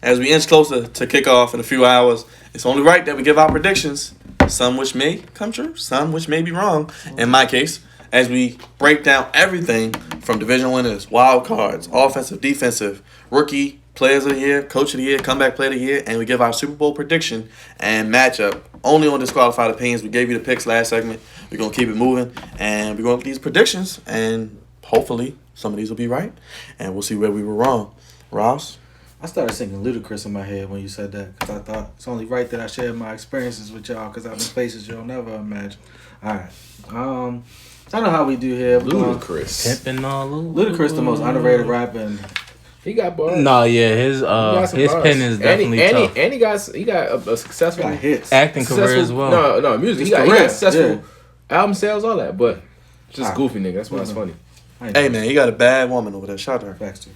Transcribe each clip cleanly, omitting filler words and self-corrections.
As we inch closer to kickoff in a few hours, it's only right that we give our predictions, some which may come true, some which may be wrong. In my case, as we break down everything from division winners, wild cards, offensive, defensive, rookie, players of the year, coach of the year, comeback player of the year, and we give our Super Bowl prediction and matchup only on disqualified opinions. We gave you the picks last segment. We're going to keep it moving, and we're going to these predictions, and hopefully some of these will be right, and we'll see where we were wrong. Ross? I started singing Ludacris in my head when you said that because I thought it's only right that I share my experiences with y'all because I've been places you'll never imagine. All right. I know how we do here. Ludacris. Pimping all over. Ludacris, the most underrated rapper. He got bars. No, yeah, his bars. pen is definitely tough. And he got a successful hits. Acting career as well. No, music. He got successful album sales, all that, but just goofy nigga. That's why it's funny. Hey man, he got a bad woman over there. Shout out to her. Facts too.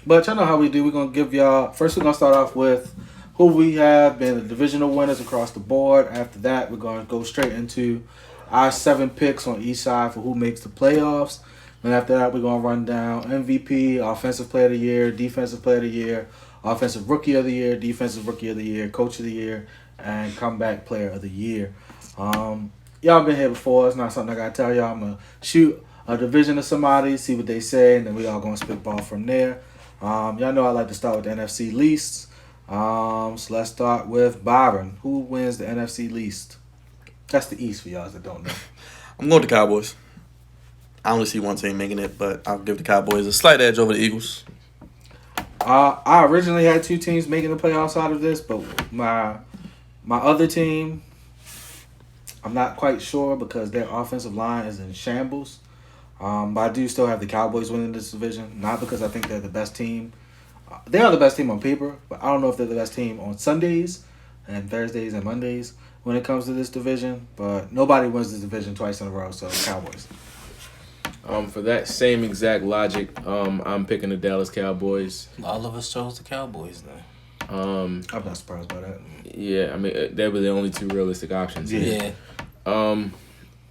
But y'all know how we do. We're gonna give y'all first. We're gonna start off with who we have been the divisional winners across the board. After that, we're gonna go straight into our 7 picks on each side for who makes the playoffs. And after that, we're gonna run down MVP, Offensive Player of the Year, Defensive Player of the Year, Offensive Rookie of the Year, Defensive Rookie of the Year, Coach of the Year, and Comeback Player of the Year. Y'all been here before. It's not something I gotta tell y'all. I'm gonna shoot a division of somebody, see what they say, and then we all gonna spitball from there. Y'all know I like to start with the NFC least. So let's start with Byron. Who wins the NFC least? That's the East for y'all that don't know. I'm going to the Cowboys. I only see one team making it, but I'll give the Cowboys a slight edge over the Eagles. I originally had 2 teams making the playoffs out of this, but my other team, I'm not quite sure because their offensive line is in shambles. But I do still have the Cowboys winning this division, not because I think they're the best team. They are the best team on paper, but I don't know if they're the best team on Sundays and Thursdays and Mondays when it comes to this division. But nobody wins this division twice in a row, so Cowboys. For that same exact logic, I'm picking the Dallas Cowboys. All of us chose the Cowboys then. I'm not surprised by that. Yeah, I mean they were the only 2 realistic options. Yeah.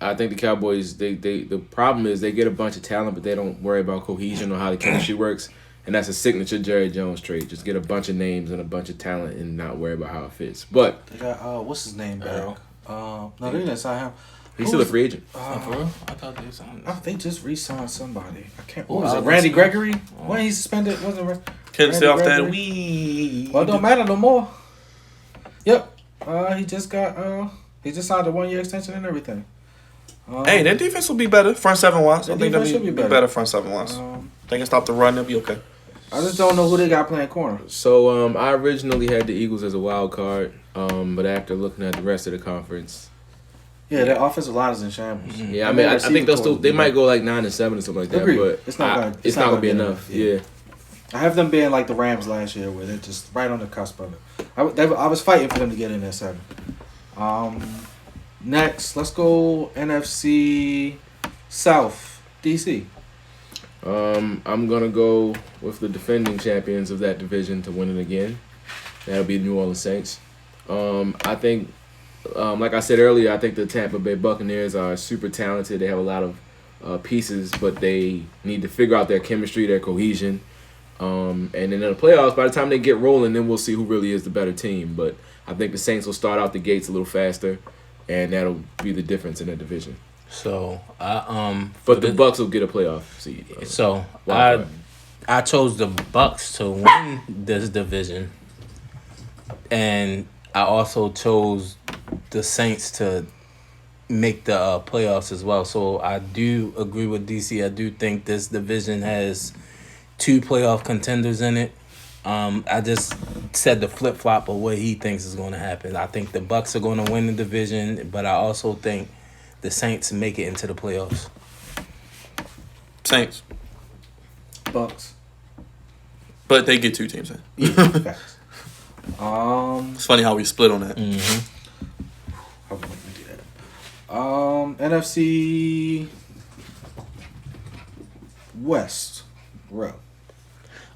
I think the Cowboys, the problem is they get a bunch of talent, but they don't worry about cohesion or how the chemistry works. And that's a signature Jerry Jones trait. Just get a bunch of names and a bunch of talent and not worry about how it fits. But they got what's his name back? No, they didn't sign him. He's still a free agent. For real? I thought they signed him. They just re-signed somebody. I can't. Who What was was it? it? Randy Gregory? When he suspended, wasn't it? Couldn't stay off that Gregory? weed. Well, it don't matter no more. Yep. He just signed a 1-year extension and everything. Hey, their defense will be better front 7 wise. I Their think they'll defense be should be better. better front 7 wise. They can stop the run. They'll be okay. I just don't know who they got playing corner. So I originally had the Eagles as a wild card, but after looking at the rest of the conference, Yeah, their offensive line is in shambles. yeah, I mean I think they might go like 9-7 or something like that, Agreed. but It's not gonna be enough. Yeah. I have them being like the Rams last year, where they're just right on the cusp of it. I was fighting for them to get in there 7. Next, let's go NFC South, DC. I'm gonna go with the defending champions of that division to win it again. That'll be the New Orleans Saints. I think, like I said earlier, I think the Tampa Bay Buccaneers are super talented. They have a lot of pieces, but they need to figure out their chemistry, their cohesion. And then in the playoffs, by the time they get rolling, then we'll see who really is the better team. But I think the Saints will start out the gates a little faster, and that'll be the difference in that division. So But the Bucks will get a playoff seed. So Wild I chose the Bucks to win this division, and I also chose the Saints to make the playoffs as well. So I do agree with DC. I do think this division has 2 playoff contenders in it. I just said the flip flop of what he thinks is going to happen. I think the Bucks are going to win the division, but I also think the Saints make it into the playoffs. Saints. Bucks. But they get 2 teams in. Yeah, facts. It's funny how we split on that. How we do that? NFC West. Row.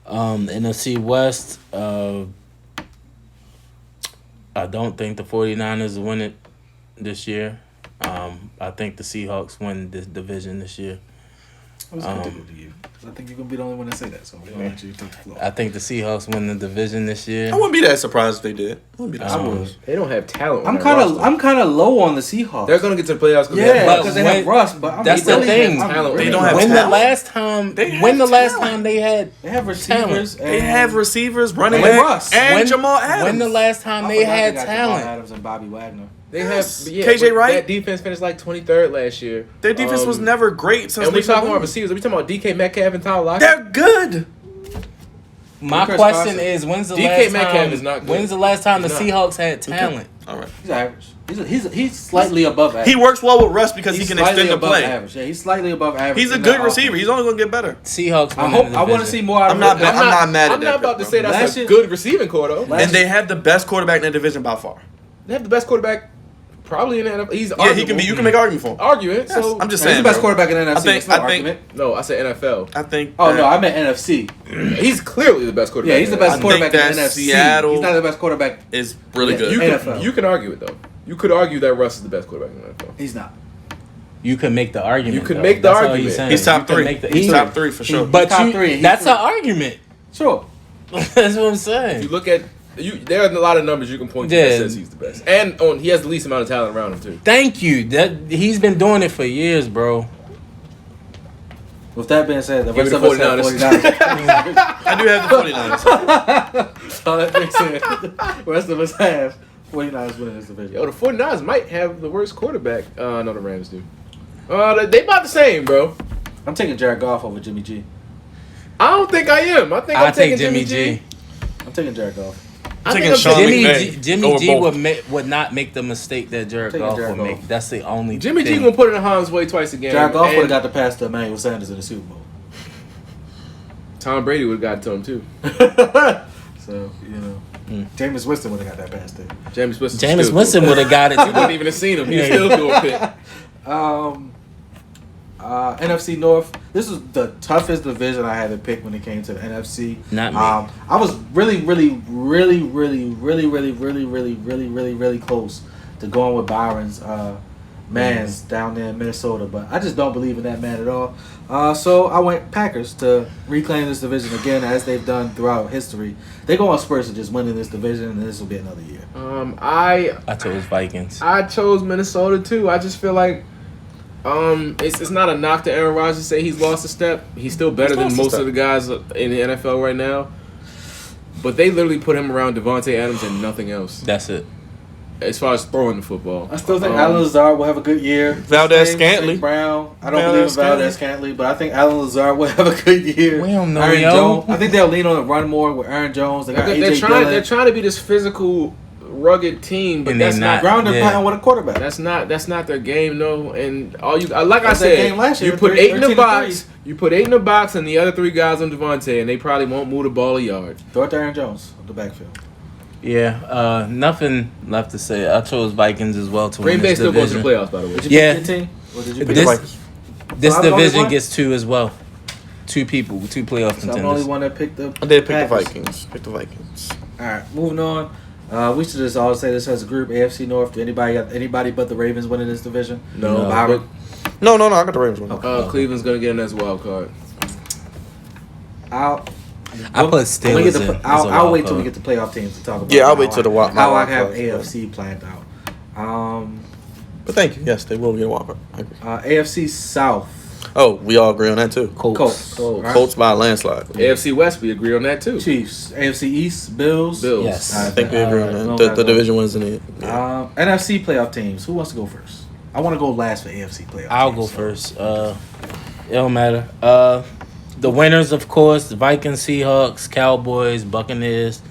NFC West, I don't think the 49ers win it this year. I think the Seahawks win this division this year. I was gonna give it to you. I think you're gonna be the only one to say that, so I'm gonna let you take the floor. I think the Seahawks win the division this year. I wouldn't be that surprised if they did. I wouldn't be that I surprised. would. They don't have talent. I'm kind of low on the Seahawks. They're gonna get to the playoffs. yeah, But because they have when- Russ, but that's the thing. They don't have When the talent. last time? They When the have last talent. time they had? They have receivers. They have receivers, running And back, Russ. and When- Jamal Adams. When the last time they had talent? Adams and Bobby Wagner. They Yes. have KJ but Wright. That defense finished like 23rd last year. Their defense was never great since And we're Lee talking about Boone. receivers. Are we talking about DK Metcalf and Tyler Lockett? They're good. My Chris question Carson. is, when's the DK last Metcalf time? is not good. When's the last time the He's Seahawks had talent? All right. He's average. He's slightly above average. He works well with Russ because he He's can slightly extend the above play. average. Yeah, he's slightly above average. He's a in good that receiver. offense. He's only going to get better. Seahawks. I win hope. the I want to division. see more out of I'm not him. bad. I'm not mad at I'm that not about pick, to say bro. that's Last a year- good receiving core though. Last And they have the best quarterback in the division by far. They have the best quarterback probably in the NFL. He's Yeah, he can be. You can make an argument for him. argument. Yes, So I'm just He's saying. the best bro. quarterback in the NFC. I think- It's no I think- argument. no, I said NFL. I think. Oh that- no, I meant NFC. He's clearly the best quarterback. Yeah, he's the in best I think quarterback in that the NFC. Seattle- He's not the best quarterback. is really Yeah, good. You NFL. can, you can argue it though. You could argue that Russ is the best quarterback in the NFL. He's not. You can make the argument. You can though. make the That's all argument. he's saying. He's top You can three. make the- He's he- top three for sure. But top you, three, he's that's three. an argument. Sure. That's what I'm If you saying. look at there are a lot of numbers you can point to Yeah. that says he's the best, and he has the least amount of talent around him too. Thank you. That he's been doing it for years, bro. With that being said, the Give rest me of the us have 49ers. 49ers. I do have the 49ers. So that makes sense. The rest of us have 49ers winning this division. Yo, the 49ers might have the worst quarterback. No, the Rams do. They about the same, bro. I'm taking Jared Goff over Jimmy G. I don't think I am. I think I I'm take taking Jimmy G. I'm taking Jared Goff. I think Taking I'm Sean taking McVay. Jimmy over G both. would not make the mistake that Jared Taking Goff Jared would Goff. make. That's the only. Jimmy G thing. gonna put it in harm's way twice again. Jared Goff would have and got the pass to Emmanuel Sanders in the Super Bowl. Tom Brady would have got to him too. So, you know. Jameis Winston would have got that pass there. James Winston. Jameis Winston would have got it. He wouldn't even have seen him. He Yeah. still doing pick. NFC North. This is the toughest division I had to pick when it came to the NFC. Not me. I was really close to going with Byron's man's down there in Minnesota, but I just don't believe in that man at all. So I went Packers to reclaim this division again, as they've done throughout history. They go on Spurs to just winning this division, and this will be another year. I chose Vikings. chose Minnesota too. I just feel like it's not a knock to Aaron Rodgers to say he's lost a step. He's still better He's than lost a most step. of the guys in the NFL right now. But they literally put him around Devontae Adams and nothing else That's it. as far as throwing the football. I still think Alan Lazard will have a good year. Valdez-Scantling. St. Brown. I don't Valdez-Scantling. believe in Valdez-Scantling, but I think Alan Lazard will have a good year. We don't know, Aaron yo. Jones. I think they'll lean on the run more with Aaron Jones. They got They're AJ trying. Dillon. They're trying to be this physical, rugged team, but And that's they not. not. Ground and Yeah. pound with a quarterback. That's not their game, though. And all you like I That's their game last said, year, you put 8 in the 13-3. box. You put 8 in the box, and the other 3 guys on Devontae, and they probably won't move the ball a yard. Throw it to Aaron Jones on the backfield. Yeah. Nothing left to say. I chose Vikings as well to Green win Bay this still goes to division. the playoffs, by the way. Did you Yeah. pick your team? Or did you pick Pick the This- Vikings. This So I'm the only division one? gets 2 as well. 2 people, 2 playoff So I'm the only contenders. one that picked the I did pick Packers. the Vikings. Pick the Vikings. All right, moving on. We should just all say this as a group. AFC North. Do anybody but the Ravens winning this division? No, Byron. No, I got the Ravens one. Cleveland's gonna get in as a wild card. I'll I put when we Steelers get in. to, as a I'll wild wait till card. we get to playoff teams to talk about. Yeah, I'll how wait till the I- my how I wild have card. AFC planned out. But thank you. Yes, they will get a walk. I agree. AFC South. Oh, we all agree on that too. Colts. Right? Colts by a landslide. AFC West, we agree on that too. Chiefs. AFC East. Bills. Bills. Yes. I think we agree on no, that. no, The no. division wins in it. Yeah. NFC playoff teams. Who wants to go first? I want to go last for AFC playoff. I'll teams, go so. first. It don't matter. The winners, of course, the Vikings, Seahawks, Cowboys, Buccaneers.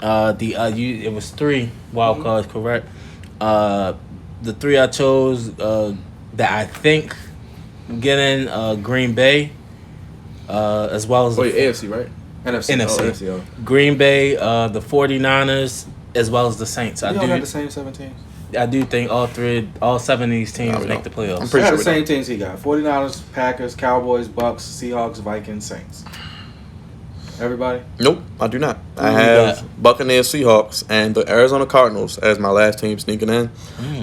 It was 3 wild cards, correct? The 3 I chose that I think get in Green Bay, as well as Wait, the AFC, right? NFC. NFC. Oh, AFC. Oh. Green Bay, the 49ers, as well as the Saints. We all got the same 7 teams. I do think all 7 of these teams I don't make know. the playoffs. I'm We pretty got sure the we same teams he got. 49ers, Packers, Cowboys, Bucks, Seahawks, Vikings, Saints. Everybody? Nope, I do not. I you have Buccaneers, Seahawks, and the Arizona Cardinals as my last team sneaking in.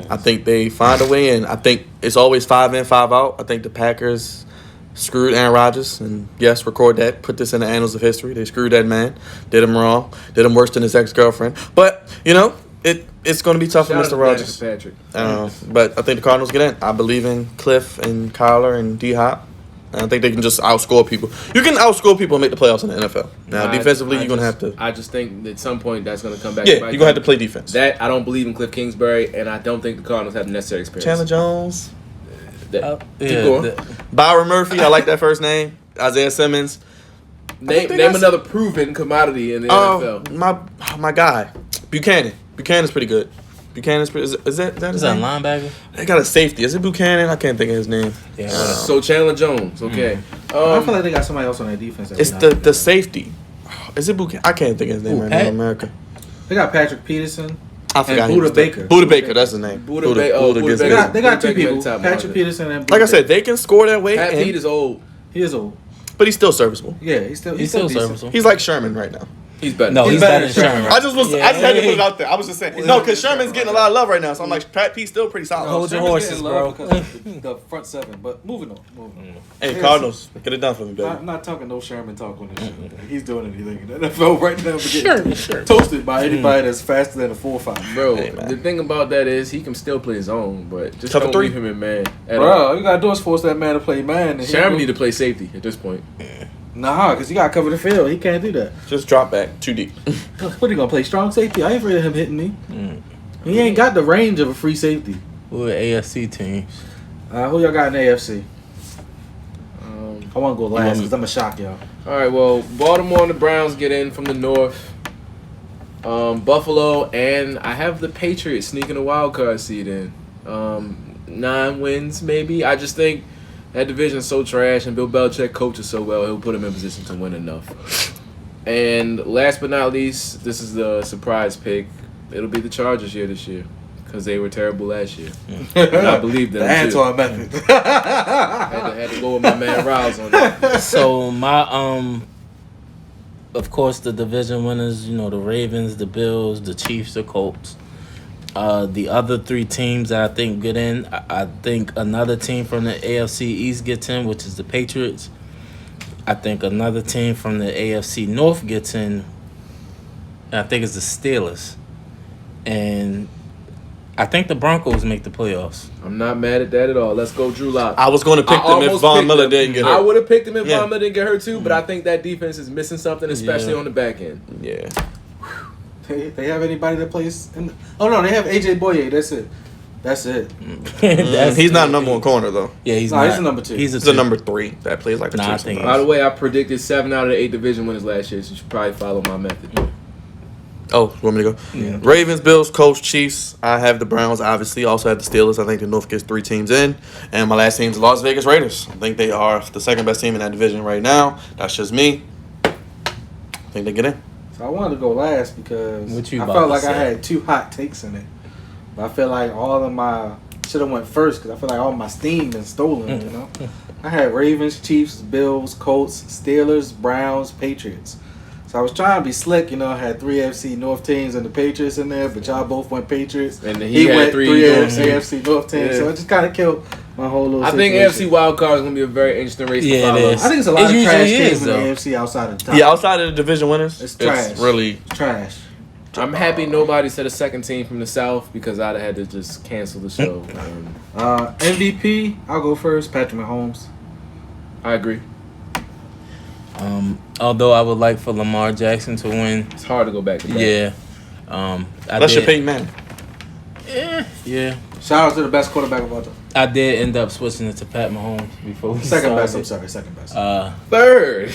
I think they find a way in. I think it's always 5 in, 5 out. I think the Packers screwed Aaron Rodgers, and yes, record that. Put this in the annals of history. They screwed that man, did him wrong, did him worse than his ex-girlfriend. But it's going to be tough Shout for out Mr. to Rodgers. Patrick. But I think the Cardinals get in. I believe in Cliff and Kyler and D Hop. And I think they can just outscore people. You can outscore people and make the playoffs in the NFL. Now, defensively, you're going to have to. I just think that at some point that's going to come back. Yeah, you're going to have to play defense. That I don't believe in Cliff Kingsbury, and I don't think the Cardinals have the necessary experience. Chandler Jones, Keep going. Byron Murphy. I like that first name. Isaiah Simmons. Name another proven commodity in the NFL. My guy, Buchanan. Buchanan's pretty good. Buchanan's pretty. Is that his Is that a name? linebacker? They got a safety. Is it Buchanan? I can't think of his name. Yeah. So Chandler Jones, okay. I feel like they got somebody else on their defense. It's the safety. Is it Buchanan? I can't think of his name right now. Pat? In America. They got Patrick Peterson. I forgot. Buda Baker. Buda Baker. That's his name. Buda Baker. gets They it. got Buda two Baker people. at the top, Patrick Buda. Peterson and Like I said, they can score that way, Pat and- Pete is old. he is old. but he's still serviceable. Yeah, he's still He's still decent. serviceable. He's like Sherman right now. He's better. No, he's better than Sherman. I just Yeah. had to put it out there. I was just saying. No, because Sherman's getting a lot of love right now. So I'm like, Pat P's still pretty solid. Hold your Sherman's horses, getting bro. love because of the front seven. But moving on. Hey, Cardinals, get it done for me, baby. I'm not talking no Sherman talk on this show. He's doing anything in the NFL right now. Sure. Toasted by anybody that's faster than a 4.5. Bro, Hey, man. the thing about that is he can still play his own, but just Cover don't three. leave him in man. at all. Bro, you gotta do is force that man to play man. And he Sherman ain't need to play safety at this point. Nah, because you gotta cover the field. He can't do that. Just drop back too deep. What, he gonna play strong safety? I ain't afraid of him hitting me. He ain't got the range of a free safety. Who are the AFC teams? Who y'all got in the AFC? Um, I want to go last want me- because I'm going to shock y'all. all right, well, Baltimore and the Browns get in from the north. Buffalo and I have the Patriots sneaking a wild card seed in. 9 wins maybe. I just think that division's so trash, and Bill Belichick coaches so well, he'll put him in position to win enough. And last but not least, this is the surprise pick. It'll be the Chargers here this year because they were terrible last year. And I believed in The them too. Antoine method. Had to go with my man Riles on that. So my of course the division winners, the Ravens, the Bills, the Chiefs, the Colts. The other 3 teams that I think get in, I think another team from the AFC East gets in, which is the Patriots. I think another team from the AFC North gets in, and I think it's the Steelers. And I think the Broncos make the playoffs. I'm not mad at that at all. Let's go, Drew Lock. I was going to pick them if Von Miller didn't get I hurt. would have picked him if Yeah. Von Miller didn't get hurt too, but I think that defense is missing something, especially Yeah. on the back end. Yeah. They have anybody that plays in oh no, they have AJ Boye. That's it. That's He's not a number 1 corner though. Yeah, he's Nah, not. he's a number 2. He's He's a number 3 that plays like a Nah, I two think- sometimes. By the way, I predicted 7 out of the 8 division winners last year, so you should probably follow my method. Oh, you want me to go? Yeah. Ravens, Bills, Colts, Chiefs. I have the Browns, obviously. Also have the Steelers. I think the North gets 3 teams in. And my last team is the Las Vegas Raiders. I think they are the second best team in that division right now. That's just me. I think they get in. So I wanted to go last because What you I about felt to like I say? had 2 hot takes in it. But I feel like all of my should have went first because I feel like all my steam been stolen. You know, I had Ravens, Chiefs, Bills, Colts, Steelers, Browns, Patriots. So I was trying to be slick. I had 3 AFC North teams and the Patriots in there, but y'all both went Patriots. And he had went 3 3 North teams. AFC North teams. Yeah. So it just kind of killed my whole little. I think situation. AFC wild card is going to be a very interesting race Yeah, to it follow. is. I think it's a lot It of usually trash is, teams in the though. AFC outside of the top. Yeah, outside of the division winners, It's trash. really. It's trash. I'm happy nobody said a second team from the South because I'd have had to just cancel the show. MVP, I'll go first. Patrick Mahomes. I agree. Although I would like for Lamar Jackson to win. It's hard to go back to back. Yeah. Unless you're Peyton Manning. Yeah. Shout out to the best quarterback of all time. I did end up switching it to Pat Mahomes before we Second best. started. I'm sorry. Second best. Third.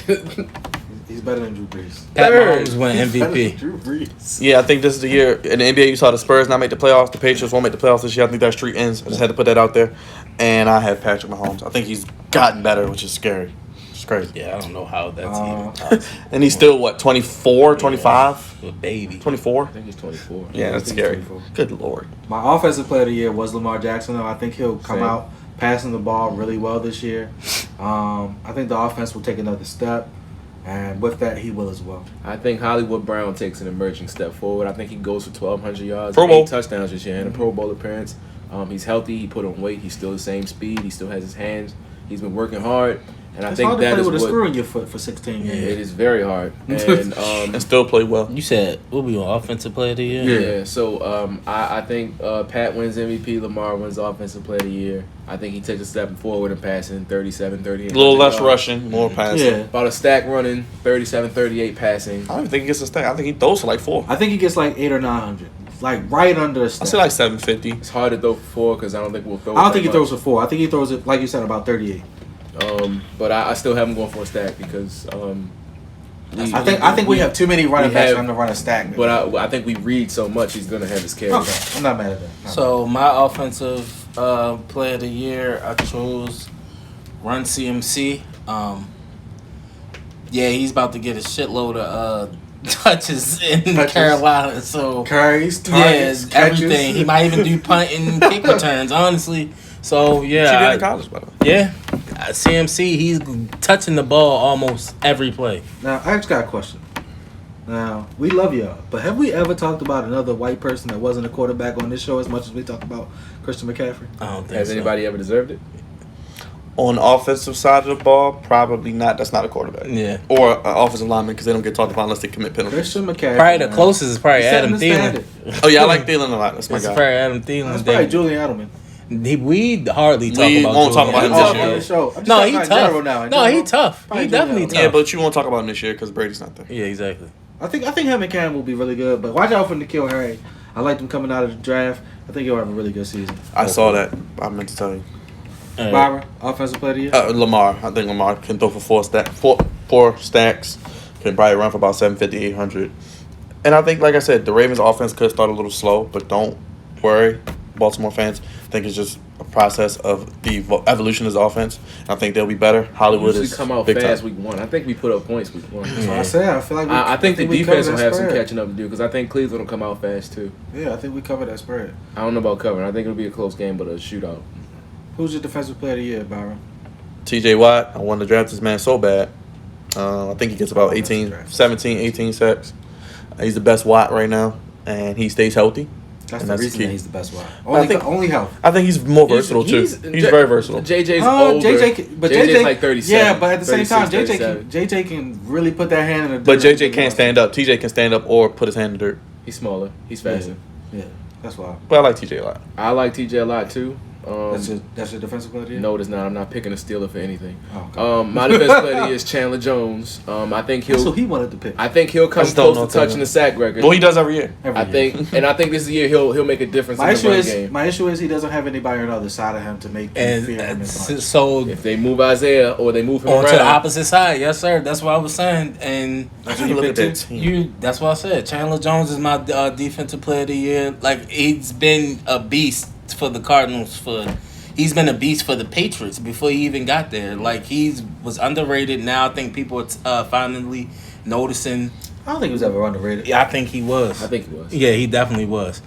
He's better than Drew Brees. Pat Third. Mahomes won He's better than MVP. Drew Brees. Yeah, I think this is the year. In the NBA, you saw the Spurs not make the playoffs. The Patriots won't make the playoffs this year. I think that streak ends. I just had to put that out there. And I have Patrick Mahomes. I think he's gotten better, which is scary. It's crazy. Yeah, I don't know how that's even possible. And he's still, what, 24, 25, A baby. 24? I think he's 24. Yeah, that's I think scary. he's 24. Good Lord. My offensive player of the year was Lamar Jackson. Though I think he'll come Same. out passing the ball really well this year. I think the offense will take another step, and with that, he will as well. I think Hollywood Brown takes an emerging step forward. I think he goes for 1,200 yards, Pro Bowl. 8 touchdowns this year, and a Pro Bowl appearance. He's healthy. He put on weight. He's still the same speed. He still has his hands. He's been working hard. And I It's think hard to that play is with a what screw in your foot for 16 games. it is very hard. And still play well. You said we'll be on offensive player of the year. Yeah, so I think Pat wins MVP, Lamar wins Offensive Player of the Year. I think he takes a step forward in passing, 37, 38. A little less rushing, more passing. Yeah. About a stack running, 37, 38 passing. I don't even think he gets a stack. I think he throws for like 4. I think he gets like 800 or 900. Like right under the I stat. say like 750. It's hard to throw for 4 because I don't think we'll throw. I don't think he that throws much. for 4. I think he throws it, like you said, about 38. But I still have him going for a stack because I think we have too many running we backs have- for him to run a stack. But I think we read so much he's gonna have his carries. Okay, I'm not mad at that. No. So my offensive player of the year, I chose Run CMC. Yeah, he's about to get a shitload of touches in Carolina. So Carries, targets, yeah, everything. catches. He might even do punt and kick returns. Honestly, so She did yeah, in college, by the way. CMC. He's touching the ball almost every play. Now, I just got a question. Now, we love y'all, but have we ever talked about another white person that wasn't a quarterback on this show as much as we talked about Christian McCaffrey? I don't think Has so. anybody ever deserved it? On the offensive side of the ball, probably not. That's not a quarterback. Yeah. Or an offensive lineman because they don't get talked about unless they commit penalties. Christian McCaffrey. Probably the man. closest is probably He's setting Adam the Thielen. standard. Oh, yeah, I like Thielen a lot. That's my It's guy. probably Adam Thielen. That's probably Then- Julian Edelman. We hardly talk We about. won't talk Julian about him Edelman. this year. on the show. I'm just No, talking he about in tough. general now. In No, he general, tough. probably He definitely Julian Edelman. tough. Yeah, but you won't talk about him this year because Brady's not there. Yeah, exactly. I think him and Cam will be really good, but watch out for N'Keal Harry. I liked him coming out of the draft. I think he'll have a really good season. I saw that. I meant to tell you. All right. Byron, offensive player of the year. Lamar. I think Lamar can throw for four stacks. Can probably run for about 750, 800. And I think, like I said, the Ravens' offense could start a little slow, but don't worry, Baltimore fans. I think it's just a process of the evolution of the offense. I think they'll be better. Hollywood Usually is come out big fast time. week 1. I think we put up points week 1. That's what I said. I feel like I think the we defense covered will that have some spread. catching up to do because I think Cleveland will come out fast too. Yeah, I think we covered that spread. I don't know about covering. I think it'll be a close game, but a shootout. Who's your defensive player of the year, Byron? TJ Watt. I wanted to draft this man so bad. I think he gets about 17, 18 sacks. He's the best Watt right now, and he stays healthy. That's And the that's the reason key. that he's the best one. think- Only health. I think he's more versatile too. He's very versatile. JJ's older. JJ's like 37. Yeah, but at the same time, 37. JJ can really put that hand in the dirt. But JJ can't stand up. TJ can stand up or put his hand in the dirt. He's smaller. He's faster. Yeah, that's why. But I like TJ a lot. I like TJ a lot too. That's your defensive player of the year? No, it's not. I'm not picking a Steeler for anything. Oh, okay. My defense player of the year is Chandler Jones. I think That's who he'll. he wanted to pick. I think he'll come just don't close know to touching Taylor. the sack record. Well, he does every year. Every I year. think, and I think this year he'll make a difference My in the issue run is game. he doesn't have anybody on the other side of him to make you And fear him as much. so If they move Isaiah or they move him on to the around, opposite side, yes sir. That's what I was saying, and That's what you Look picked at that too? team. that's what I said. Chandler Jones is my defensive player of the year. Like he's been a beast for the Cardinals he's been a beast for the Patriots before he even got there. Like was underrated. Now I think people are finally noticing. I don't think he was ever underrated. Yeah, I think he was. I think he was. Yeah, he definitely was.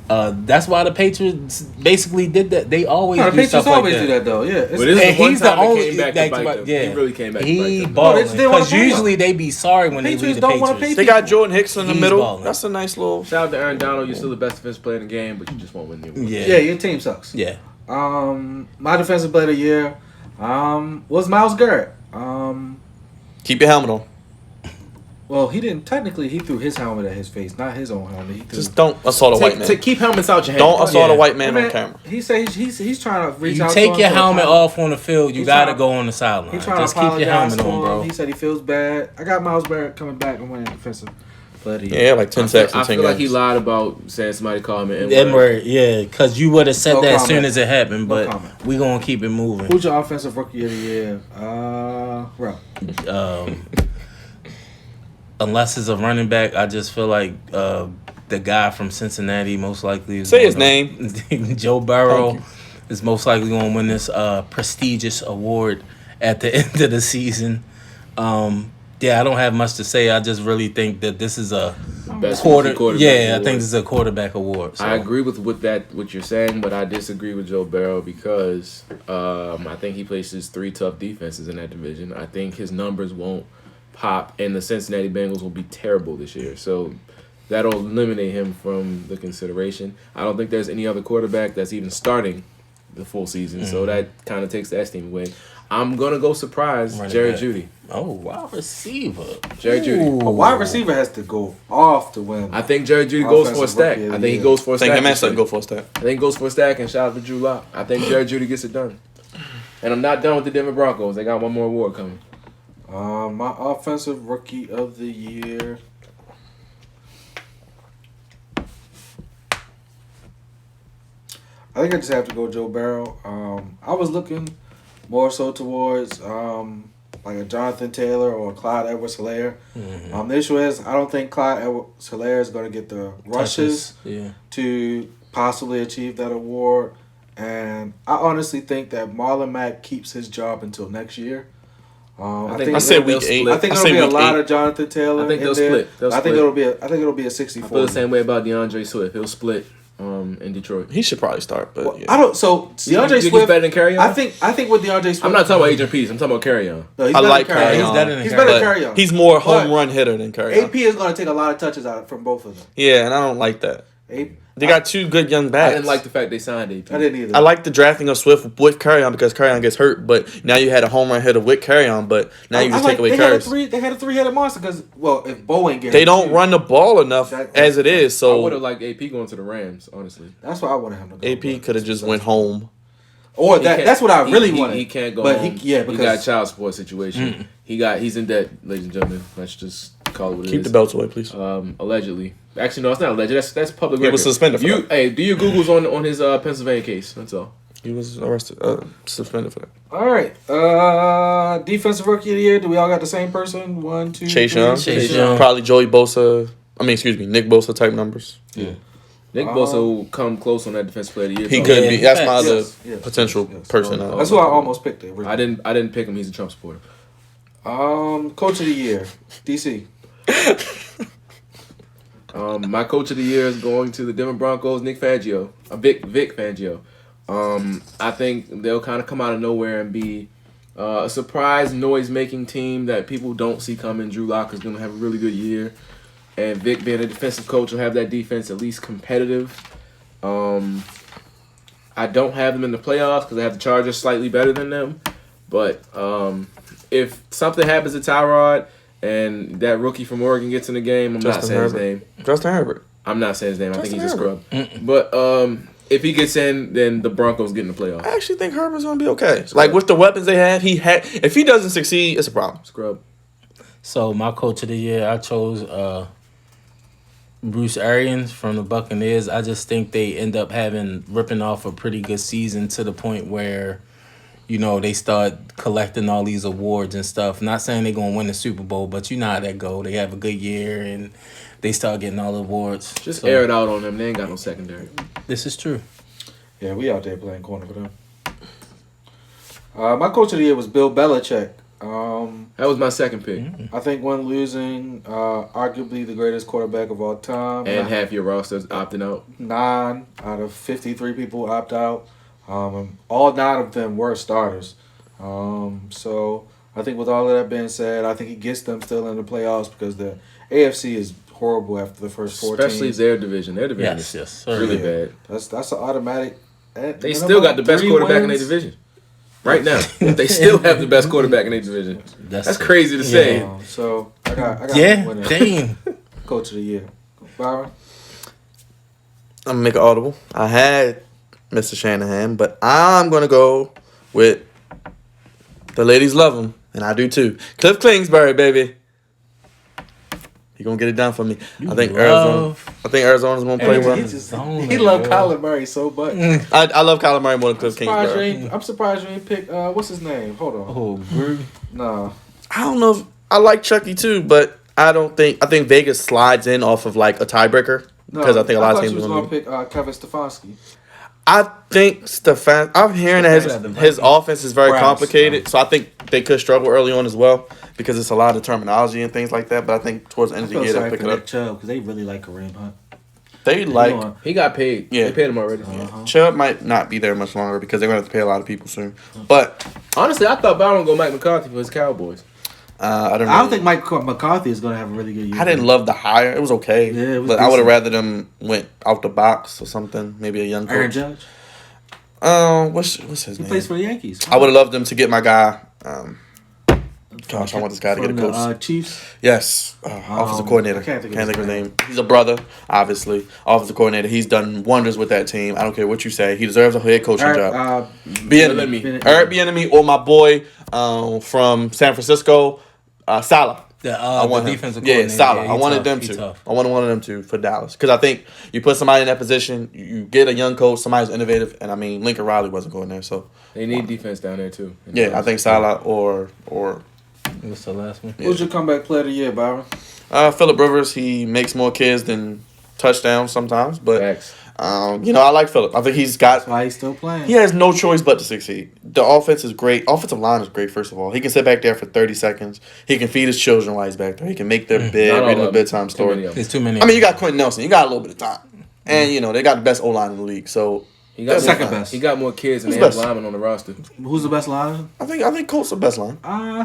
That's why the Patriots basically did that. They always No, the do Patriots stuff always like do that though. Yeah, But this is And the one he's time the he only came back that- to bite them. yeah. He really came back to He bite them. balling No, they wanna because pay him. usually they be sorry when they leave Patriots the don't wanna Patriots. pay They got Jordan Hicks in the He's middle. balling. That's a nice little. Shout out to Aaron Donald. You're still the best defensive player in the game, but you just won't win the award. Yeah. Yeah, your team sucks. Yeah. My defensive player of the year was Myles Garrett. Keep your helmet on. Well, he didn't technically. He threw his helmet at his face, not his own helmet. He threw. Just don't assault a white man. To keep helmets out your hand. Don't assault Yeah. a white man Hey, on camera. He said he's trying to reach You out. take to your him, helmet off on the field, you He's got to trying- go on the sideline. He's trying Just to keep apologize your helmet to on, him. bro. He said he feels bad. I got Myles Garrett coming back and winning defensive player of the year. Yeah, like 10 sacks in I 10 feel like he games. lied about saying somebody called him an That N-word. word, yeah, because you would have said No that as comment. soon as it happened, No but comment. we going to keep it moving. Who's your offensive rookie of the year? Rob. Unless it's a running back, I just feel like the guy from Cincinnati most likely is Say his name. Joe Burrow Thank is most likely going to win this prestigious award at the end of the season. Yeah, I don't have much to say. I just really think that this is a Best quarterback. quarterback Yeah, I award. think this is a quarterback award. So. I agree with what you're saying, but I disagree with Joe Burrow because I think he faces 3 tough defenses in that division. I think his numbers won't pop, and the Cincinnati Bengals will be terrible this year. So that'll eliminate him from the consideration. I don't think there's any other quarterback that's even starting the full season, so that kind of takes that steam away. I'm gonna go surprise Running Jerry back. Jeudy. Oh, wide receiver. Jerry Jeudy. Ooh. A wide receiver has to go off to win. I think Jerry Jeudy goes for a Offensive stack. rookie of I the think he year. goes for a I think stack. him and this Sutton year. go for a stack. I think he goes for a stack, and shout out to Drew Lock. I think Jerry Jeudy gets it done. And I'm not done with the Denver Broncos. They got one more award coming. My offensive rookie of the year. I think I just have to go Joe Burrow. I was looking more so towards like a Jonathan Taylor or a Clyde Edwards-Helaire. Mm-hmm. The issue is I don't think Clyde Edwards-Helaire is going to get the rushes Yeah. to possibly achieve that award. And I honestly think that Marlon Mack keeps his job until next year. I think I said they'll week 8. split. I think I it'll say be a week lot 8. of Jonathan Taylor. I think in they'll there. split. They'll I think split. it'll be a I 60-40. feel the same way about DeAndre Swift. He'll split in Detroit. He should probably start, but Well, yeah. I don't. So DeAndre You think he's Swift. better than Carry On? I think with DeAndre Swift. I'm not talking about Adrian Peterson. I'm talking about Carry On. No, he's I better like than Carry Carry On. On. He's better than He's Carry better but than Carry On. he's more home But run hitter than Carry On. AP is going to take a lot of touches out from both of them. Yeah, and I don't like that. AP, They got two good young I backs. didn't like the fact they signed AP. I didn't either. I like the drafting of Swift with Carry On because Carry On gets hurt, but now you had a home run hitter with Carry On, but now you just take away they Curse. had a three-headed monster because if Bo ain't getting They don't run the ball enough as it is, I would have so liked AP going to the Rams, honestly. That's why I wanted him to go. AP could have just went home. Or He can't- that's what I really he, wanted. He can't go but home. he got a got a child support situation. He's in debt, ladies and gentlemen. Let's just call it what it Keep is. the belts away, please. Allegedly. Actually, no, it's not alleged. That's public He record. was suspended for that. Hey, do your Googles on his Pennsylvania case. That's all. He was arrested, suspended for that. All right. Defensive rookie of the year. Do we all got the same person? 1, 2, Chase 3? Young, Chase Young. probably Joey Bosa. Nick Bosa type numbers. Nick Bosa will come close on that defensive player of the year. He so could be. That's my Facts. other Yes, potential yes. person. That's who I almost picked. It. I didn't pick him. He's a Trump supporter. Coach of the year. DC. My coach of the year is going to the Denver Broncos, Nick Fangio. Vic Fangio. I think they'll kind of come out of nowhere and be a surprise noise-making team that people don't see coming. Drew Lock is going to have a really good year. And Vic, being a defensive coach, will have that defense at least competitive. I don't have them in the playoffs because I have the Chargers slightly better than them. But if something happens to Tyrod and that rookie from Oregon gets in the game, I'm not Justin saying his Herbert. name. Justin Herbert. I'm not saying his name. I think Justin he's a Herbert. scrub. But if he gets in, then the Broncos get in the playoffs. I actually think Herbert's gonna be okay. Like with the weapons they have, if he doesn't succeed, it's a problem. Scrub. So my coach of the year, I chose Bruce Arians from the Buccaneers. I just think they end up ripping off a pretty good season to the point where, they start collecting all these awards and stuff. Not saying they're gonna win the Super Bowl, but you know how that go. They have a good year and they start getting all the awards. Just So, air it out on them. They ain't got no secondary. This is true. Yeah, we out there playing corner for them. My coach of the year was Bill Belichick. That was my second pick. I think when losing, arguably the greatest quarterback of all time. And half your roster's opting out. 9 out of 53 people opt out. All 9 of them were starters. So I think with all of that being said, I think he gets them still in the playoffs because the AFC is horrible after the first 4 Especially teams. their division. Their division Yes, is yes, sir. really Yeah. bad. That's an automatic. They still got the best quarterback in their division. Right now. They still have the best quarterback in their division. That's crazy to say. So I got Yeah, winning dang. coach of the year. Byron. I'm gonna make it audible. I had Mr. Shanahan, but I'm gonna go with the ladies love him, and I do too. Cliff Kingsbury, baby. He gonna get it done for me. I think Arizona's gonna play well. He loved Kyler Murray so much. I love Kyler Murray more than Cliff Kingsbury. I'm surprised you ain't pick. What's his name? Hold on. Oh, Groove. No. I don't know if I like Chucky too, but I think Vegas slides in off of like a tiebreaker because I think a lot of thought teams you was are gonna gonna be. pick Kevin Stefanski. I think I'm hearing that his offense is very Browns, complicated, so I think they could struggle early on as well because it's a lot of terminology and things like that. But I think towards the end I of the feel year they'll sorry pick for it Nick up. Chubb because they really like Kareem Hunt. They like He got paid. Yeah. They paid him already. Chubb might not be there much longer because they're gonna have to pay a lot of people soon. But Honestly, I thought Byron would go Mike McCarthy for his Cowboys. I don't know. I don't think Mike McCarthy is gonna have a really good year. I didn't love the hire. It was okay, Yeah, it was but I would have decent. rather them went out the box or something. Maybe a young Aaron coach. Judge. What's his He name? plays for the Yankees. I would have loved them to get my guy. Gosh, I want this guy to get a From coach. the Chiefs. Yes, offensive coordinator. I can't think of Can't his think of his name. name. He's a brother, obviously. Offensive coordinator. He's done wonders with that team. I don't care what you say. He deserves a head coaching job. Bieniemy. Eric Bieniemy or my boy from San Francisco, Salah. I want him. defensive Yeah, coordinator. Salah. Yeah, I wanted tough. them He to. tough. I wanted one of them to for Dallas because I think you put somebody in that position, you get a young coach, somebody's innovative, and I mean Lincoln Riley wasn't going there, so They need defense down there too. yeah, I think Salah or What's the last one? Who's your comeback player of the year, Byron? Phillip Rivers. He makes more kids than touchdowns sometimes, but Facts. I like Phillip. I think he's got. That's why he's still playing. He has no choice but to succeed. The offense is great. Offensive line is great, first of all. He can sit back there for 30 seconds. He can feed his children while he's back there. He can make their bed, Not read them all a of them. bedtime Too many story. of them. There's too many. I mean, you got Quentin Nelson. You got a little bit of time. And, they got the best O-line in the league. So, He got Second more, best. He got more kids than Who's they have best? linemen on the roster. Who's the best lineman? I think Colts are the best line. I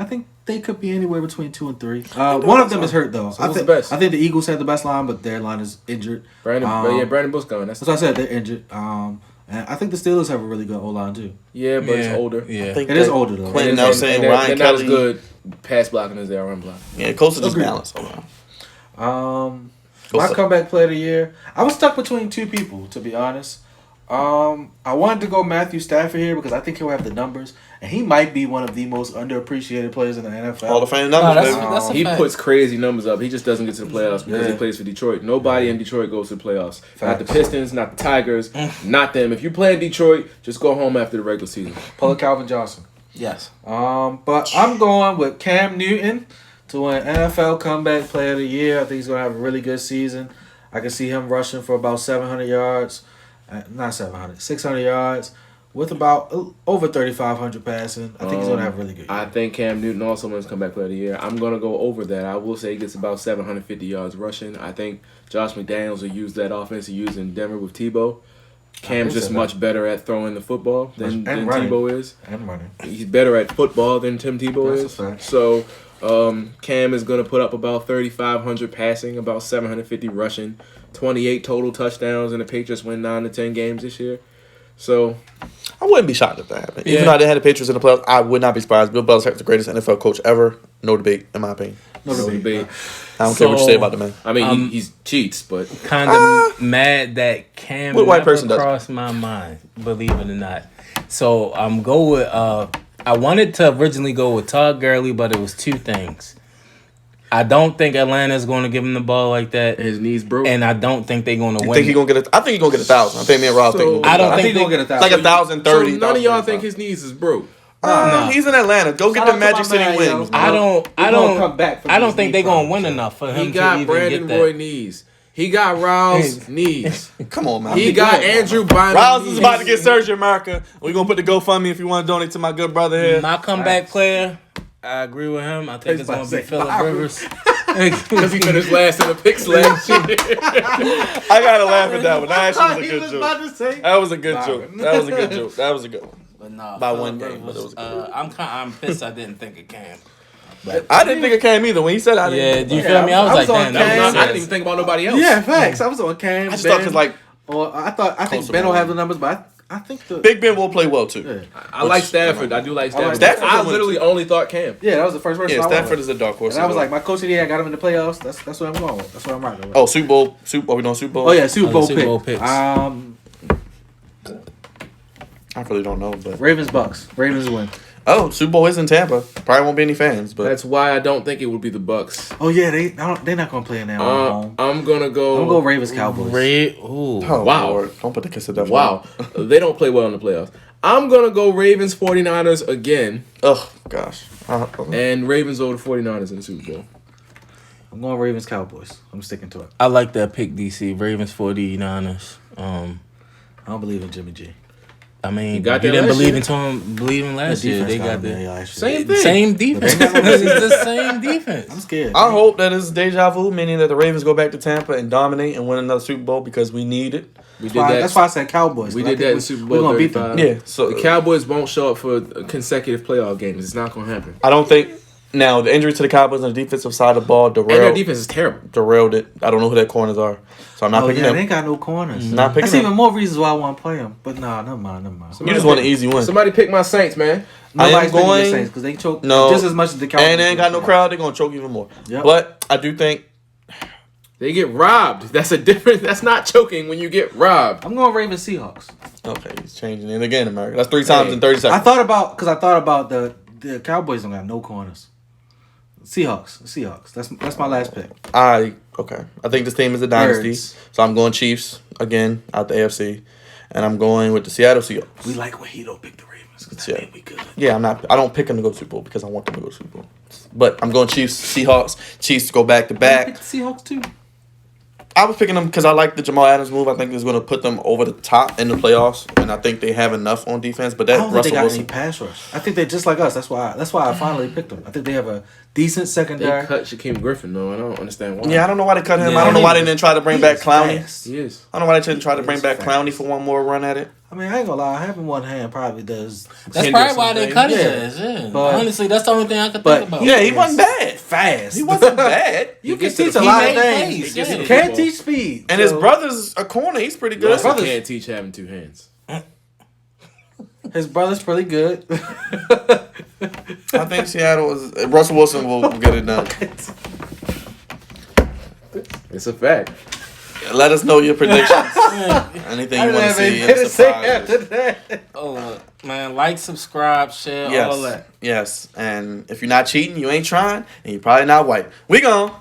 think they could be anywhere between 2 and 3. One of them is hurt though. who's the best? I think the Eagles have the best line, but their line is injured. Brandon Bush gone. That's That's what I said. They're injured. And I think the Steelers have a really good O line too. yeah, but it's older. Yeah. I think It is that older, though. Quentin And Nelson, they're Ryan not as Kelly. good pass blocking as they are run blocking. Yeah, Colts are just Agreed. balanced. O-line. My What's up? comeback player of the year. I was stuck between two people, to be honest. I wanted to go Matthew Stafford here because I think he'll have the numbers, and he might be one of the most underappreciated players in the NFL. Hall of Fame No, numbers, that's, baby. that's a He fact. puts crazy numbers up. He just doesn't get to the playoffs because Yeah. he plays for Detroit. Nobody in Detroit goes to the playoffs. Not the Facts. Pistons, not the Tigers, not them. If you play in Detroit, just go home after the regular season. Pull a Calvin Johnson. Yes. But I'm going with Cam Newton to win NFL Comeback Player of the Year. I think he's going to have a really good season. I can see him rushing for about 700 yards. Not 700, 600 yards with about over 3,500 passing. I think he's going to have a really good year. I think Cam Newton also wins comeback player of the year. I'm gonna go over that. I will say he gets about 750 yards rushing. I think Josh McDaniels will use that offense he used in Denver with Tebow. Cam's just much better at throwing the football than running. Tebow is. And running. He's better at football than Tim Tebow That's is. a fact. So Cam is gonna put up about 3,500 passing, about 750 rushing, 28 total touchdowns, and the Patriots win 9 to 10 games this year. So I wouldn't be shocked if that happened. Yeah. Even though they had the Patriots in the playoffs, I would not be surprised. Bill Belichick's the greatest NFL coach ever. No debate, in my opinion. No no debate. debate. I don't care what you say about the man. I mean, he's cheats, but Kind of mad that Cam What white never person does? crossed my mind, believe it or not. So I'm go with. I wanted to originally go with Todd Gurley, but it was two things. I don't think Atlanta's going to give him the ball like that, his knees broke. and I don't think they're going to You win. think he gonna get? I think he's gonna get 1,000. I think me and Rob think. He'll get I don't 1,000. I think think he'll get a It's thousand. like 1,030. So none of y'all 1,035. think his knees is broke. Nah. He's in Atlanta. Go get Shout the out to Magic my City man, wings. yo. I don't. come back from I don't these think knee they're going to problems, win so. enough for him He to got even Brandon get Roy that. knees. He got Riles knees. Come on, man. He got Andrew Bynum Riles knees. is about to get surgery, America. We're gonna put the GoFundMe if you want to donate to my good brother here. My comeback player, I agree with him. I think it's about going to to be say Phillip Byron. Rivers. Because he finished last in the picks last year. I gotta laugh at that one. That actually was a good joke. to say. That was a good joke. That was a good joke. That was a good one. But no, By Phillip one game, Rivers, but it was a good I'm pissed I didn't think of Cam. I didn't think it came either when he said I Yeah, didn't. do you Yeah, feel me? I was I like, was on damn, That was that not- was I didn't even think about nobody else. Yeah, facts. I was on Cam. I just thought because like Or I think Close Ben will enough. have the numbers, but I think the Big Ben will play well too. yeah. I like Stafford. I do like Stafford. Stafford I can win literally only thought Cam. Yeah, that was the first person Yeah, I Stafford went is with. a dark horse. And I was as well. like, my coach of the year, I got him in the playoffs. That's what I'm going with. That's what I'm rocking with. Oh, Super Bowl. Are we doing Super Bowl? Oh yeah, Super the Bowl, Super Bowl pick. picks. I really don't know, but Ravens Bucks. Ravens win. Super Bowl is in Tampa. Probably won't be any fans, but That's why I don't think it would be the Bucks. Oh yeah, they're not gonna play in there at home. I'm gonna go. I'm gonna go Ravens Cowboys. Ooh. oh, Wow. Lord. Don't put the kiss of death. Wow, they don't play well in the playoffs. I'm gonna go Ravens 49ers again, Oh gosh. and Ravens over the 49ers in the Super Bowl. I'm going Ravens Cowboys. I'm sticking to it. I like that pick, DC. Ravens 49ers. I don't believe in Jimmy G. I mean, You you got that didn't last believe year? believe in last year. They got that. the Same thing. same defense. But they not It's the same defense. I'm scared. I hope that is deja vu, meaning that the Ravens go back to Tampa and dominate and win another Super Bowl because we need it. We did That's that. why I said Cowboys. We but I did think that in Super Bowl We're gonna beat them. 35. Yeah. So The Cowboys won't show up for consecutive playoff games. It's not gonna happen. I don't think Now, the injury to the Cowboys on the defensive side of the ball And their derailed, defense is terrible. derailed it. I don't know who their corners are, so I'm not Oh picking yeah, them. they ain't got no corners. Not picking That's them. even more reasons why I want to play them. But nah, never mind. You just want an easy win. Somebody pick my Saints, man. I am Nobody's picking the going- Saints because they choke No. just as much as the Cowboys. And they ain't got no crowd. They're gonna choke even more. Yep. But I do think They get robbed. That's a difference. That's not choking when you get robbed. I'm going Ravens Seahawks. okay, he's changing it again, America. That's 3 times in 30 I seconds. thought about the Cowboys don't got no corners. Seahawks. That's my last pick. I think this team is a dynasty, Birds. so I'm going Chiefs again out the AFC, and I'm going with the Seattle Seahawks. We like when he don't pick the Ravens because Yeah. that mean we good. Yeah, I don't pick them to go to Super Bowl because I want them to go to Super Bowl. But I'm going Chiefs, Seahawks. Chiefs to go back to I back. picked the Seahawks too. I was picking them because I like the Jamal Adams move. I think it's going to put them over the top in the playoffs, and I think they have enough on defense. But I that don't think they Russell got Wilson, any pass rush. I think they're just like us. That's why I finally picked them. I think they have a decent They secondary. cut Shaquem Griffin, though. I don't understand why. yeah, I don't know why they cut him. Yeah. I don't know why they didn't try to bring back Clowney. Fast. He is. I don't know why they didn't try to bring He's back fast. Clowney for one more run at it. I mean, I ain't gonna lie. Having one hand probably does. That's Henderson probably why they thing. cut his Yeah. ass. Yeah. But- Honestly, that's the only thing I could but think about. Yeah, he wasn't bad. Fast. He wasn't bad. You He can gets to teach the- a he lot of made things. plays, He gets to yeah. the Can't football. teach speed. And his So, brother's a corner. He's pretty good. Also brothers- can't teach having 2 hands. His brother's pretty good. I think Seattle is. Russell Wilson will get it done. It's a fact. Let us know your predictions. Anything you want to see. Any surprises. that. Man, like, subscribe, share, all Yes. that. Yes. And if you're not cheating, you ain't trying, and you're probably not white. We gone.